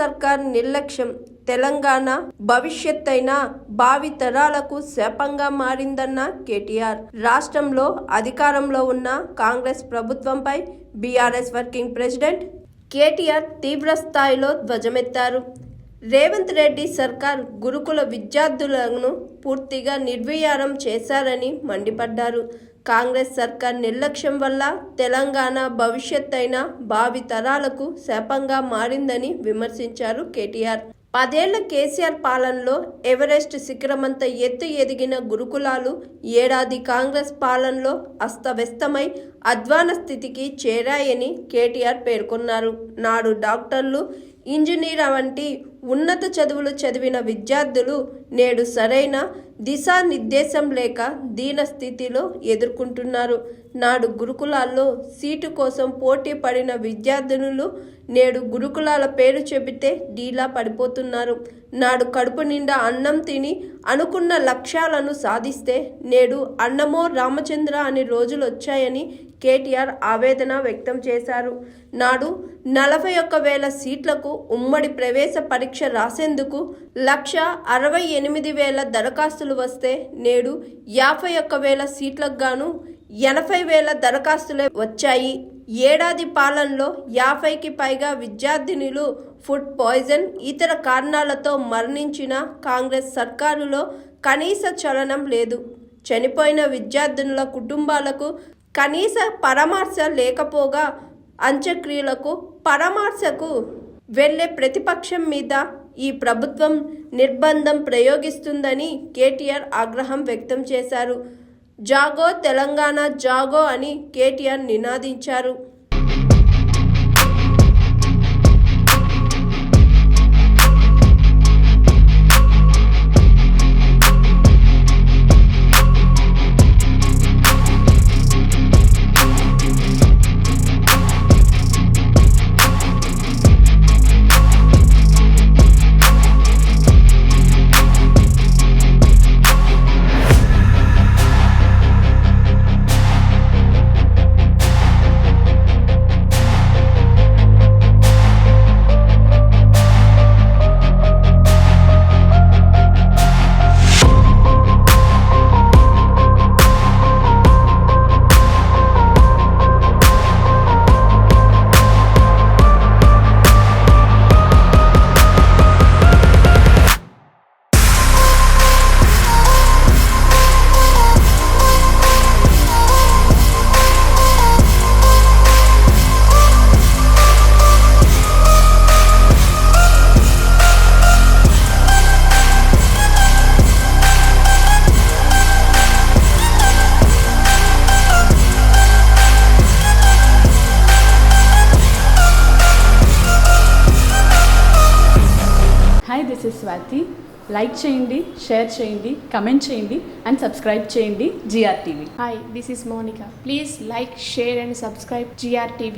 సర్కార్ నిర్లక్ష్యం తెలంగాణ భవిష్యత్తైన భావి తరాలకు శాపంగా మారిందన్న కేటీఆర్. రాష్ట్రంలో అధికారంలో ఉన్న కాంగ్రెస్ ప్రభుత్వంపై బీఆర్ఎస్ వర్కింగ్ ప్రెసిడెంట్ కేటీఆర్ తీవ్ర స్థాయిలో ధ్వజమెత్తారు. రేవంత్ రెడ్డి సర్కార్ గురుకుల విద్యార్థులను పూర్తిగా నిర్వీర్యం చేశారని మండిపడ్డారు. కాంగ్రెస్ సర్కార్ నిర్లక్ష్యం వల్ల తెలంగాణ భవిష్యత్తైన భావి తరాలకు శాపంగా మారిందని విమర్శించారు కేటీఆర్. 10 ఏళ్ల కేసీఆర్ పాలనలో ఎవరెస్ట్ శిఖరమంత ఎత్తు ఎదిగిన గురుకులాలు ఏడాది కాంగ్రెస్ పాలనలో అస్తవ్యస్తమై అధ్వాన స్థితికి చేరాయని కేటీఆర్ పేర్కొన్నారు. నాడు డాక్టర్లు, ఇంజనీర్ వంటి ఉన్నత చదువులు చదివిన విద్యార్థులు నేడు సరైన దిశానిర్దేశం లేక దీన స్థితిలో ఎదుర్కొంటున్నారు. నాడు గురుకులాల్లో సీటు కోసం పోటీ పడిన విద్యార్థినులు నేడు గురుకులాల పేరు చెబితే డీలా పడిపోతున్నారు. నాడు కడుపు నిండా అన్నం తిని అనుకున్న లక్ష్యాలను సాధిస్తే నేడు అన్నమో రామచంద్ర అనే రోజులు వచ్చాయని కేటీఆర్ ఆవేదన వ్యక్తం చేశారు. నాడు 41,000 సీట్లకు ఉమ్మడి ప్రవేశ పరీక్ష రాసేందుకు 1,68,000 దరఖాస్తులు వస్తే నేడు 51,000 సీట్లకు గాను 80,000 దరఖాస్తులే వచ్చాయి. ఏడాది పాలనలో 50కి పైగా విద్యార్థినులు ఫుడ్ పాయిజన్, ఇతర కారణాలతో మరణించిన కాంగ్రెస్ సర్కారులో కనీస చలనం లేదు. చనిపోయిన విద్యార్థినుల కుటుంబాలకు కనీస పరామర్శ లేకపోగా అంత్యక్రియలకు పరామర్శకు వెళ్లే ప్రతిపక్షం మీద ఈ ప్రభుత్వం నిర్బంధం ప్రయోగిస్తుందని కేటీఆర్ ఆగ్రహం వ్యక్తం చేశారు. జాగో తెలంగాణ జాగో అని కేటీఆర్ నినాదించారు. This is Swati. Like చేయండి, షేర్ చేయండి, కమెంట్ చేయండి and subscribe చేయండి GRTV. Hi, this is Monica. Please like, share and subscribe GRTV.